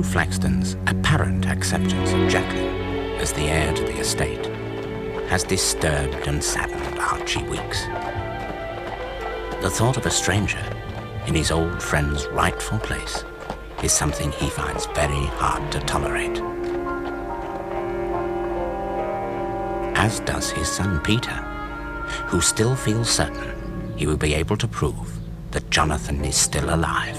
Flaxton's apparent acceptance of Jacqueline as the heir to the estate has disturbed and saddened Archie Weeks. The thought of a stranger in his old friend's rightful place is something he finds very hard to tolerate. As does his son Peter, who still feels certain he will be able to prove that Jonathan is still alive.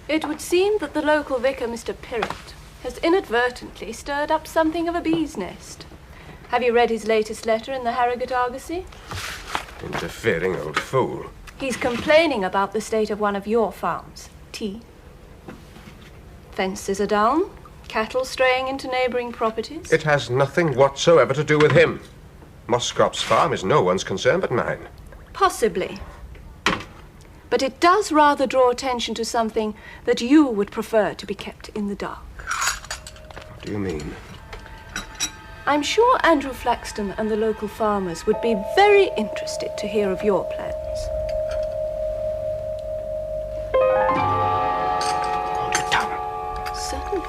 It would seem that the local vicar, Mr. Pirrett, has inadvertently stirred up something of a bee's nest. Have you read his latest letter in the Harrogate Argosy? Interfering old fool. He's complaining about the state of one of your farms, T. Fences are down, cattle straying into neighbouring properties. It has nothing whatsoever to do with him. Mosscrop's farm is no one's concern but mine. Possibly. But it does rather draw attention to something that you would prefer to be kept in the dark. What do you mean? I'm sure Andrew Flaxton and the local farmers would be very interested to hear of your plans. Hold your tongue. Certainly.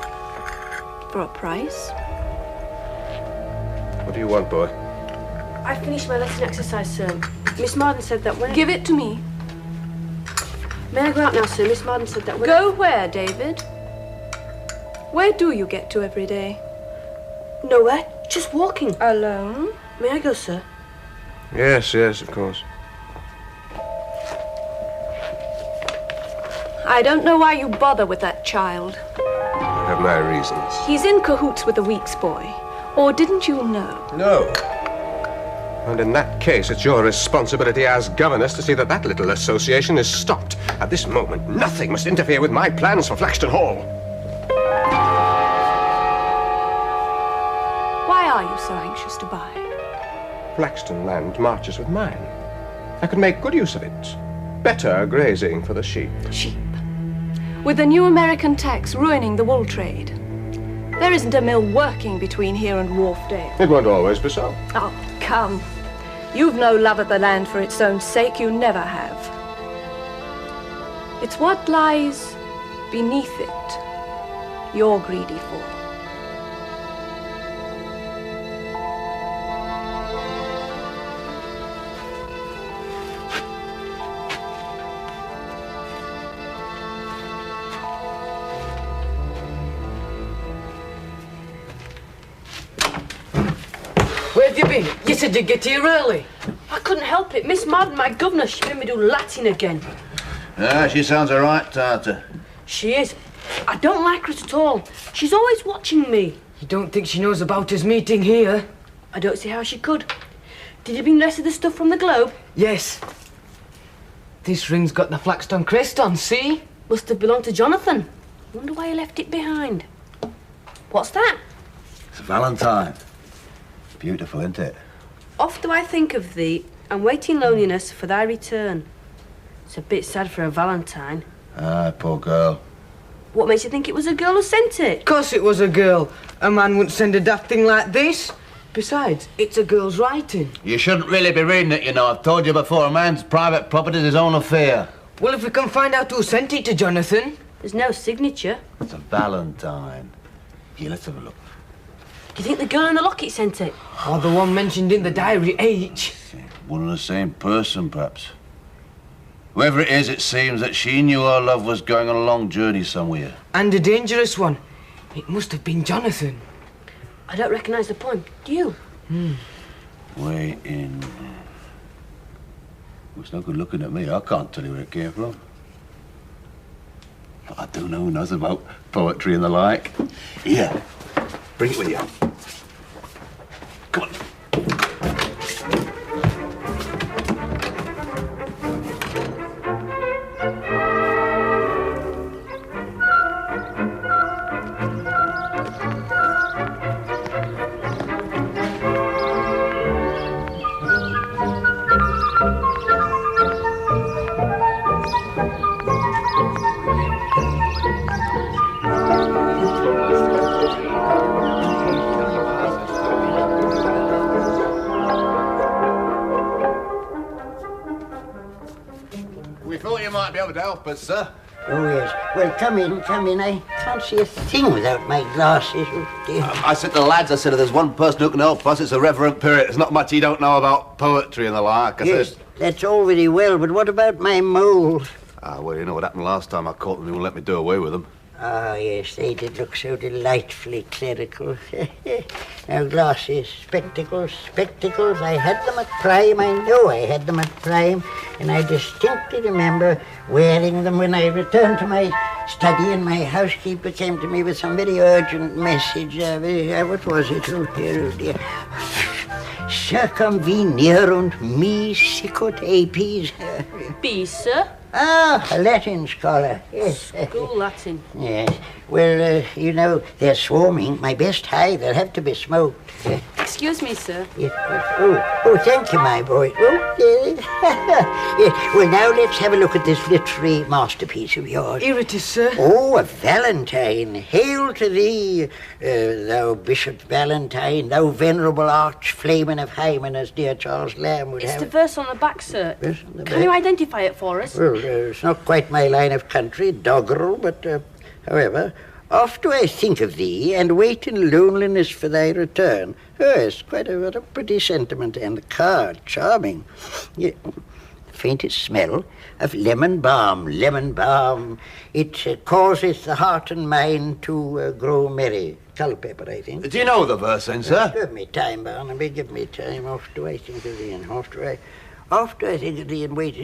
For a price. What do you want, boy? I finished my lesson exercise, sir. Miss Marden said that when... Give it to me. May I go out now, sir? Miss Marden said that when... Go where, David? Where do you get to every day? Nowhere. Just walking. Alone? May I go, sir? Yes, of course. I don't know why you bother with that child. I have my reasons. He's in cahoots with the Weeks boy. Or didn't you know? No. And in that case, it's your responsibility as governess to see that that little association is stopped. At this moment, nothing must interfere with my plans for Flaxton Hall. Why are you so anxious to buy? Flaxton land marches with mine. I could make good use of it. Better grazing for the sheep. Sheep. With the new American tax ruining the wool trade. There isn't a mill working between here and Wharfdale. It won't always be so. Oh, come. You've no love of the land for its own sake. You never have. It's what lies beneath it you're greedy for. Where have you been? You said you'd get here early. I couldn't help it. Miss Marden, my governess, she made me do Latin again. She sounds all right, Tata. She is. I don't like her at all. She's always watching me. You don't think she knows about us meeting here? I don't see how she could. Did you bring the rest of the stuff from the Globe? Yes. This ring's got the Flaxton crest on, see? Must have belonged to Jonathan. Wonder why he left it behind. What's that? It's a Valentine. Beautiful, isn't it? Oft do I think of thee, and wait in loneliness for thy return. It's a bit sad for a Valentine. Ah, poor girl. What makes you think it was a girl who sent it? Of course it was a girl. A man wouldn't send a daft thing like this. Besides, it's a girl's writing. You shouldn't really be reading it, you know. I've told you before, a man's private property is his own affair. Well, if we can find out who sent it to Jonathan. There's no signature. It's a Valentine. Here, let's have a look. Do you think the girl in the locket sent it? Or the one mentioned in the diary, H. One and the same person, perhaps. Whoever it is, it seems that she knew her love was going on a long journey somewhere. And a dangerous one. It must have been Jonathan. I don't recognise the poem. Do you? Way in... Well, it's no good looking at me. I can't tell you where it came from. But I do know nothing about poetry and the like. Here, bring it with you. Come on. We thought you might be able to help us, sir. Oh, yes. Well, come in. I can't see a thing without my glasses. Oh, dear. I said to the lads, if there's one person who can help us, it's a Reverend Pirret. There's not much he don't know about poetry and the like. Yes, that's all very well, but what about my moles? Well, you know what happened last time I caught them, they wouldn't let me do away with them. Ah, yes, they did look so delightfully clerical. Now, glasses, spectacles. I had them at Prime. I know I had them at Prime. And I distinctly remember wearing them when I returned to my study, and my housekeeper came to me with some very urgent message. What was it? Oh, dear. Circumvenerunt me sicut apes. Bees, sir. Ah, a Latin scholar. Yes. School Latin. Yes. Well, you know, they're swarming. My best hive. They'll have to be smoked. Excuse me, sir. Yes. Oh, thank you, my boy. Oh, yes. Well, now let's have a look at this literary masterpiece of yours. Here it is, sir. Oh, a Valentine. Hail to thee, thou Bishop Valentine, thou venerable arch-flamen of Hymen, as dear Charles Lamb would have. It's the verse on the back, sir. Verse on the Can you back? identify it for us? Well, it's not quite my line of country, doggerel, but, however, oft do I think of thee, and wait in loneliness for thy return. Oh, it's quite a pretty sentiment, and the card, charming. Yeah. Faintest smell of lemon balm. It causeth the heart and mind to grow merry. Culpepper, I think. Do you know the verse, then, sir? Give me time, Barnaby, give me time. Oft do I think of thee, and oft do I think of thee, and wait.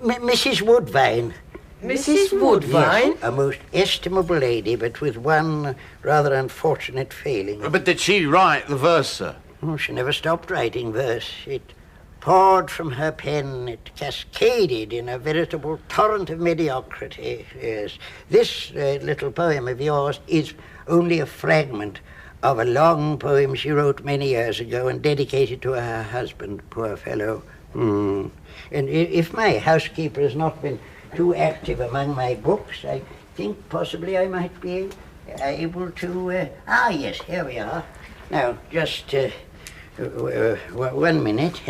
Mrs. Woodvine. Mrs. Woodvine? Yes, a most estimable lady, but with one rather unfortunate failing. But did she write the verse, sir? Oh, she never stopped writing verse. It poured from her pen. It cascaded in a veritable torrent of mediocrity. Yes. This little poem of yours is only a fragment of a long poem she wrote many years ago and dedicated to her husband, poor fellow. And if my housekeeper has not been too active among my books, I think possibly I might be able to... yes, here we are. Now, just 1 minute.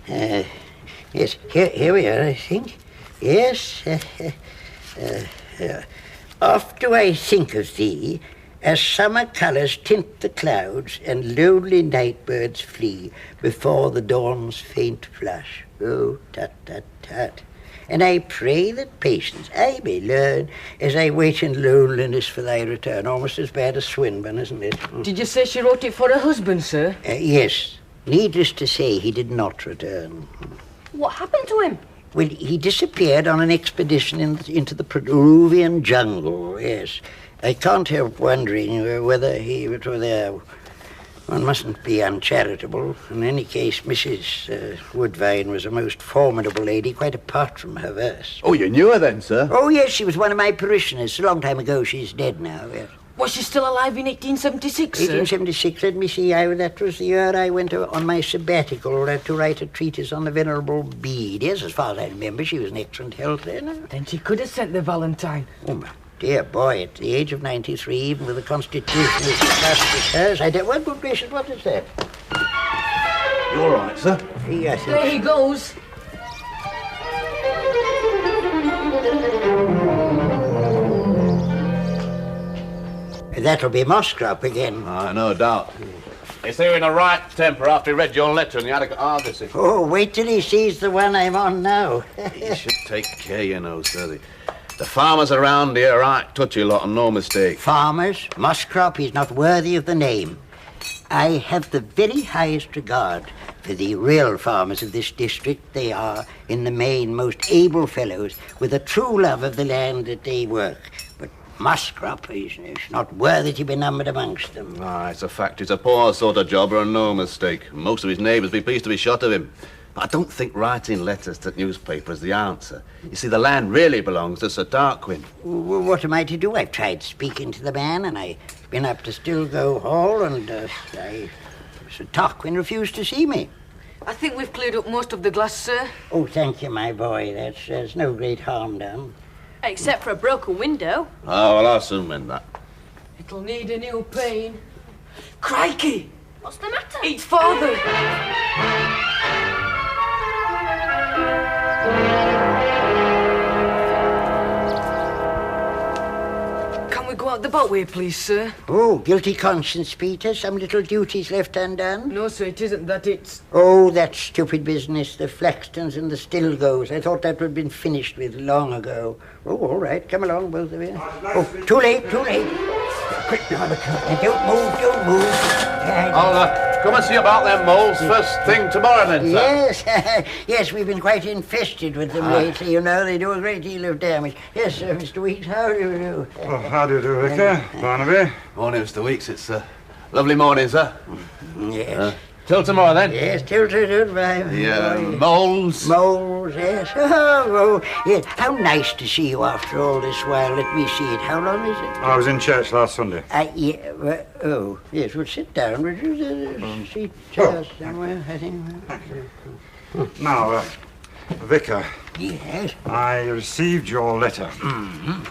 Yes, here we are, I think. Yes. Oft do I think of thee, as summer colours tint the clouds and lonely night birds flee before the dawn's faint flush. Oh, tut, tut, tut. And I pray that patience I may learn as I wait in loneliness for thy return. Almost as bad as Swinburne, isn't it? Did you say she wrote it for her husband, sir? Yes. Needless to say, he did not return. What happened to him? Well, he disappeared on an expedition into the Peruvian jungle, yes. I can't help wondering whether he was there. One mustn't be uncharitable. In any case, Mrs. Woodvine was a most formidable lady, quite apart from her verse. Oh, you knew her then, sir? Oh, yes, she was one of my parishioners. A long time ago, she's dead now, yes. Was she still alive in 1876, sir? 1876, let me see. That was the year I went on my sabbatical to write a treatise on the Venerable Bede. Yes, as far as I remember, she was in excellent health then. Then she could have sent the Valentine. Oh, my dear boy, at the age of 93, even with a constitution as robust as hers, I don't... Well, good gracious, what is that? You all right, sir? Yes. There he goes. That'll be Moscrop again. No doubt. He's here in a right temper after he read your letter in the Attic Argosy. Oh, wait till he sees the one I'm on now. You should take care, you know, sir. The farmers around here are right touchy lot and no mistake. Farmers? Moscrop, he's not worthy of the name. I have the very highest regard for the real farmers of this district. They are, in the main, most able fellows with a true love of the land that they work. But Moscrop is not worthy to be numbered amongst them. It's a fact. He's a poor sort of jobber and no mistake. Most of his neighbours be pleased to be shot of him. But I don't think writing letters to newspapers is the answer. You see, the land really belongs to Sir Tarquin. What am I to do? I've tried speaking to the man, and I've been up to Stilgo Hall, and Sir Tarquin refused to see me. I think we've cleared up most of the glass, sir. Oh, thank you, my boy. There's no great harm done. Except for a broken window. Oh, well, I'll soon mend that. It'll need a new pane. Crikey! What's the matter? It's father! Can we go out the back way, please, sir? Oh, guilty conscience, Peter. Some little duties left undone. No, sir, it isn't that. It's... Oh, that stupid business, the Flaxtons and the Stilgos. I thought that would have been finished with long ago. Oh, all right. Come along, both of you. Oh, too late. Quick now, don't move. I'll come and see about them moles first thing tomorrow then, sir. Yes, yes, we've been quite infested with them lately, you know. They do a great deal of damage. Yes, sir, Mr. Weeks, how do you do? Oh, how do you do, Vicar? Barnaby? Morning, Mr. Weeks. It's a lovely morning, sir. Yes. Till tomorrow, then. Yes, till goodbye. Moles. Moles, yes. Oh, yes. How nice to see you after all this while. Let me see it. How long is it? I was in church last Sunday. Yeah, oh, yes, well, sit down. Would you seat chairs somewhere, I think. Now, Vicar. Yes. I received your letter. Mm-hmm.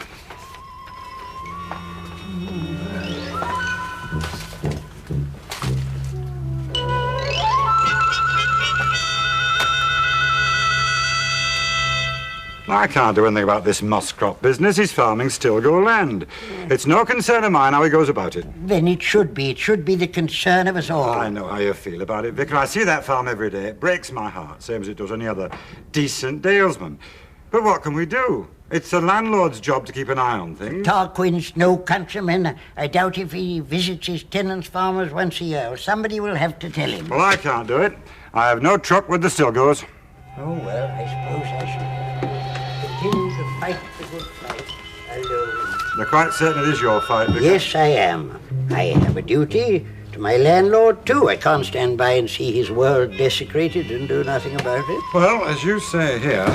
I can't do anything about this Moscrop business. He's farming Stilgo land. It's no concern of mine how he goes about it. Then it should be. It should be the concern of us all. I know how you feel about it, Vicar. I see that farm every day. It breaks my heart, same as it does any other decent dalesman. But what can we do? It's the landlord's job to keep an eye on things. Tarquin's no countryman. I doubt if he visits his tenants' farmers once a year. Somebody will have to tell him. Well, I can't do it. I have no truck with the Stilgos. Oh, well, I suppose I shall continue to fight the good fight alone. You're quite certain it is your fight, Vicar? Yes, I am. I have a duty to my landlord, too. I can't stand by and see his world desecrated and do nothing about it. Well, as you say here...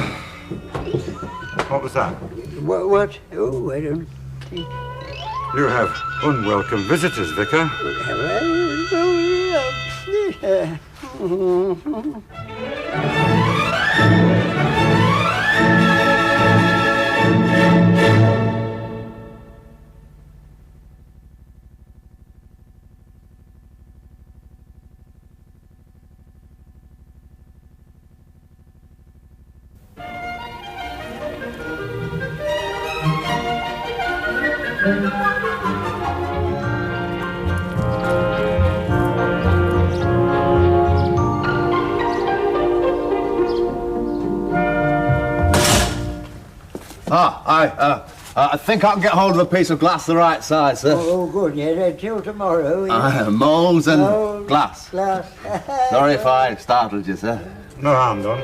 What was that? What? Oh, I don't think... You have unwelcome visitors, Vicar. Have I? Oh, yeah. I think I can get hold of a piece of glass the right size, sir. Oh, good, yeah, till tomorrow. Moles and glass. Glass. Sorry if I startled you, sir. No harm done.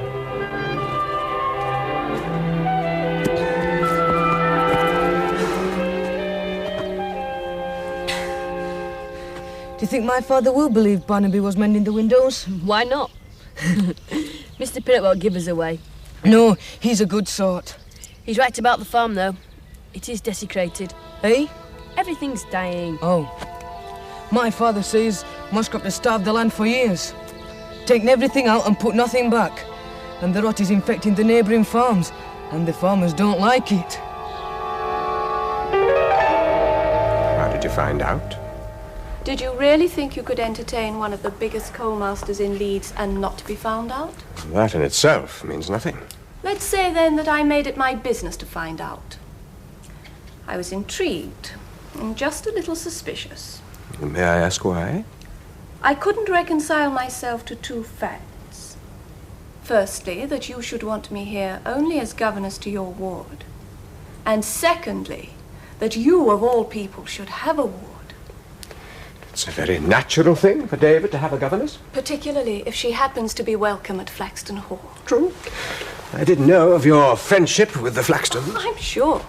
Do you think my father will believe Barnaby was mending the windows? Why not? Mr. Pirrett won't give us away. No, he's a good sort. He's right about the farm, though. It is desecrated. Eh? Everything's dying. Oh. My father says Moscrop has starved the land for years. Taken everything out and put nothing back. And the rot is infecting the neighbouring farms. And the farmers don't like it. How did you find out? Did you really think you could entertain one of the biggest coal masters in Leeds and not be found out? That in itself means nothing. Let's say, then, that I made it my business to find out. I was intrigued. and just a little suspicious. May I ask why? I couldn't reconcile myself to two facts. Firstly, that you should want me here only as governess to your ward. And secondly, that you, of all people, should have a ward. It's a very natural thing for David to have a governess. Particularly if she happens to be welcome at Flaxton Hall. True. I didn't know of your friendship with the Flaxtons. I'm sure.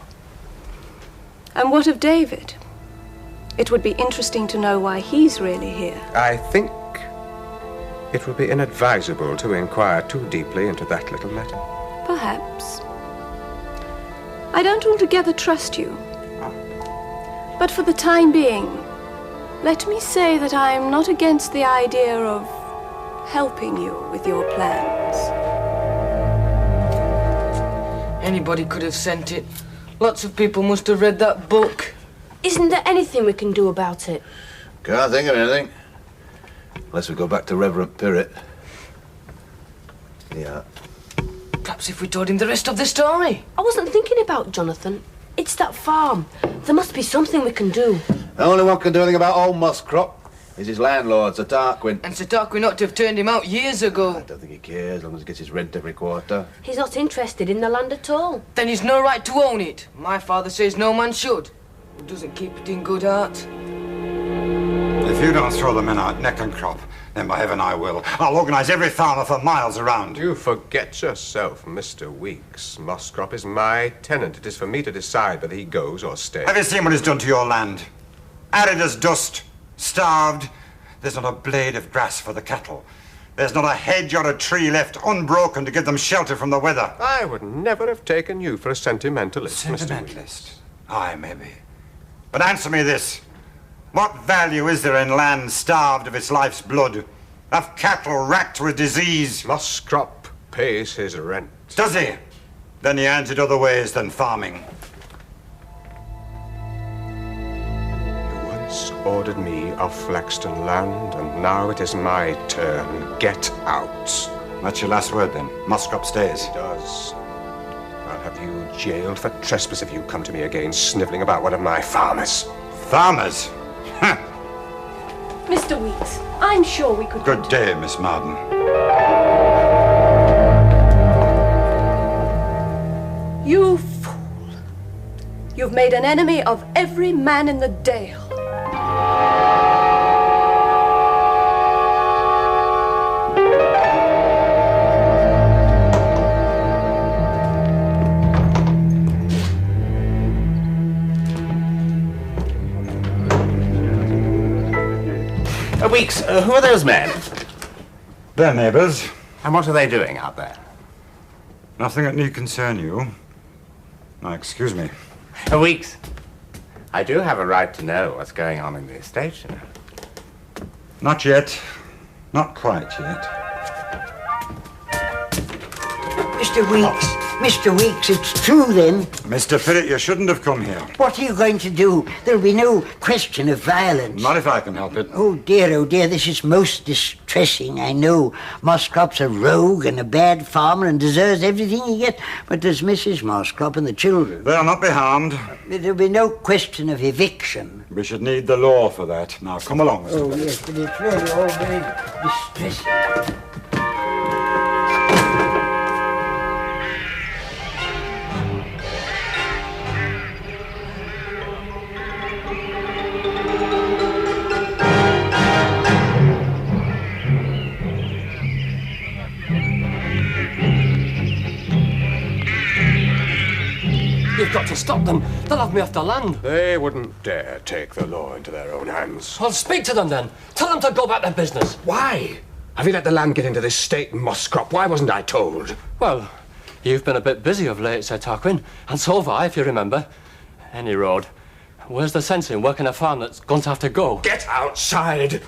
And what of David? It would be interesting to know why he's really here. I think it would be inadvisable to inquire too deeply into that little matter. Perhaps. I don't altogether trust you. But for the time being, let me say that I'm not against the idea of helping you with your plans. Anybody could have sent it. Lots of people must have read that book. Isn't there anything we can do about it? Can't think of anything. Unless we go back to Reverend Pirrit. Yeah. Perhaps if we told him the rest of the story. I wasn't thinking about Jonathan. It's that farm. There must be something we can do. The only one can do anything about old Muscrop is his landlord, Sir Tarquin. And Sir Tarquin ought to have turned him out years ago. I don't think he cares as long as he gets his rent every quarter. He's not interested in the land at all. Then he's no right to own it. My father says no man should. Who doesn't keep it in good heart. If you don't throw the men out neck and crop, then by heaven I will. I'll organise every farmer for miles around. You forget yourself, Mr. Weeks. Muscrop is my tenant. It is for me to decide whether he goes or stays. Have you seen what he's done to your land? Arid as dust, starved. There's not a blade of grass for the cattle. There's not a hedge or a tree left unbroken to give them shelter from the weather. I would never have taken you for a sentimentalist, Mr. Weeks. Sentimentalist? Aye, maybe. But answer me this. What value is there in land starved of its life's blood? Of cattle racked with disease? Muscrop pays his rent. Does he? Then he earns it other ways than farming. You once ordered me off Flaxton land, and now it is my turn. Get out. That's your last word, then. Muscrop stays. He does. I'll have you jailed for trespass if you come to me again snivelling about one of my farmers. Farmers? Huh. Mr. Weeks, I'm sure we could... Good day, Miss Marden. You fool. You've made an enemy of every man in the Dale. Weeks, who are those men? They're neighbours. And what are they doing out there? Nothing that need concern you. Now, excuse me. Weeks, I do have a right to know what's going on in the estate, you know. Not yet. Not quite yet. Mr. Weeks, Mr. Weeks, it's true then. Mr. Pirrit, you shouldn't have come here. What are you going to do? There'll be no question of violence. Not if I can help it. Oh dear, this is most distressing, I know. Muscrop's a rogue and a bad farmer and deserves everything he gets. But there's Mrs. Muscrop and the children. They'll not be harmed. There'll be no question of eviction. We should need the law for that. Now, come along, Mr. Oh Pirrit. yes, but it's really all very distressing. You've got to stop them. They'll have me off the land. They wouldn't dare take the law into their own hands. Well, speak to them then. Tell them to go about their business. Why? Have you let the land get into this state, Muscrop? Why wasn't I told? Well, you've been a bit busy of late, Sir Tarquin, and so have I, if you remember. Any road. Where's the sense in working a farm that's going to have to go? Get outside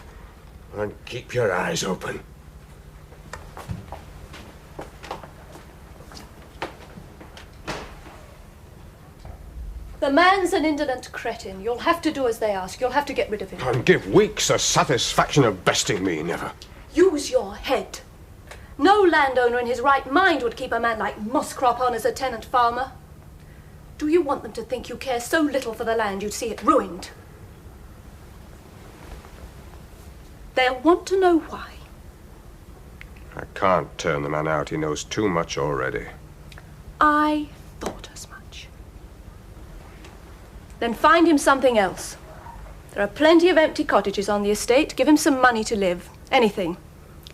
and keep your eyes open. The man's an indolent cretin. You'll have to do as they ask. You'll have to get rid of him. And give Weeks the satisfaction of besting me, never. Use your head. No landowner in his right mind would keep a man like Muscrop on as a tenant farmer. Do you want them to think you care so little for the land you'd see it ruined? They'll want to know why. I can't turn the man out. He knows too much already. I thought as much. Then find him something else. There are plenty of empty cottages on the estate. Give him some money to live. Anything.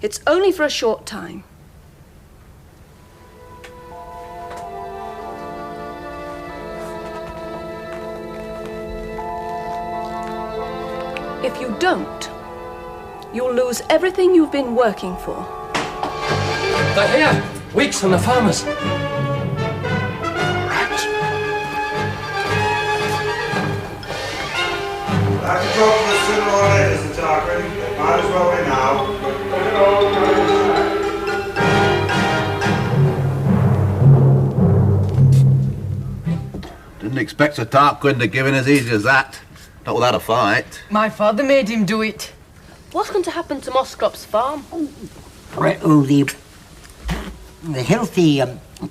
It's only for a short time. If you don't, you'll lose everything you've been working for. They're here! Weeks and the farmers. I have to talk to us sooner or later, Sir Tarquin. Might as well be now. Didn't expect Sir Tarquin to give in as easy as that. Not without a fight. My father made him do it. What's going to happen to Mosscrop's farm? Oh, the healthy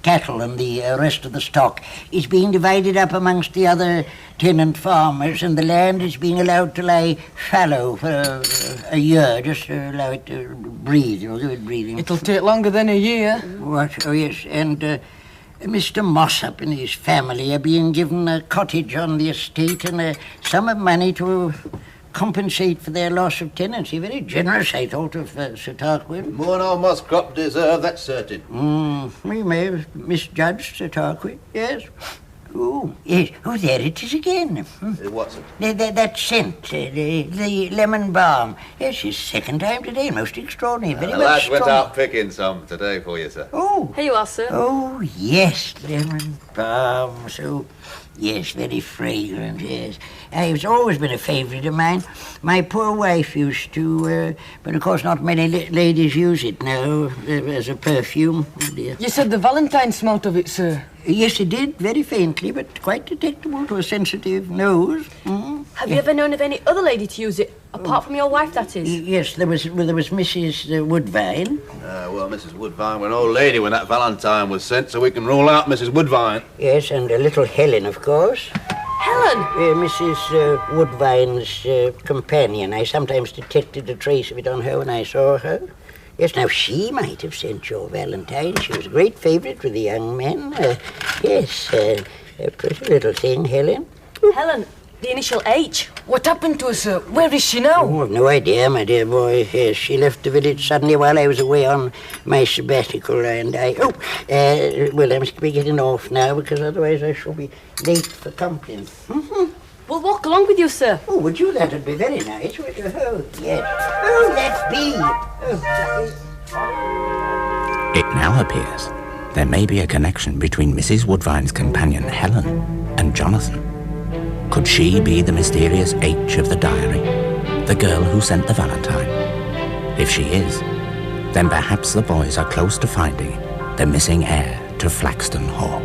cattle and the rest of the stock is being divided up amongst the other tenant farmers, and the land is being allowed to lie fallow for a year, just to allow it to breathe, give it breathing. It'll take longer than a year. What? Oh, yes, and Mr. Mossop and his family are being given a cottage on the estate and a sum of money to compensate for their loss of tenancy. Very generous, I thought, of Sir Tarquin. More than all Muscrop deserve, that's certain. We may have misjudged Sir Tarquin, yes. Oh, yes. Oh, there it is again. What's it? That scent, the lemon balm. Yes, it's second time today. Most extraordinary. Very The much lad went strong. out picking some today for you, sir. Oh. Here you are, sir. Oh, yes, lemon balm. So, yes, very fragrant, yes. It's always been a favourite of mine. My poor wife used to, but of course not many ladies use it now as a perfume. Oh, dear. You said the Valentine smelt of it, sir. Yes, it did, very faintly, but quite detectable to a sensitive nose. Have you ever known of any other lady to use it, apart from your wife, that is? Yes, there was Mrs. Woodvine. Well, Mrs. Woodvine was an old lady when that Valentine was sent, so we can rule out Mrs. Woodvine. Yes, and a little Helen, of course. Helen? Mrs. Woodvine's companion. I sometimes detected a trace of it on her when I saw her. Yes, now she might have sent your Valentine. She was a great favourite with the young men. Yes, a pretty little thing, Helen. Helen, the initial H. What happened to her, sir? Where is she now? Oh, I've no idea, my dear boy. Yes, she left the village suddenly while I was away on my sabbatical, and I... well, I must be getting off now, because otherwise I shall be late for company. We'll walk along with you, sir. Oh, would you? That would be very nice, would you? Oh, yes. Oh, let's be. It now appears there may be a connection between Mrs. Woodvine's companion Helen and Jonathan. Could she be the mysterious H of the diary, the girl who sent the Valentine? If she is, then perhaps the boys are close to finding the missing heir to Flaxton Hall.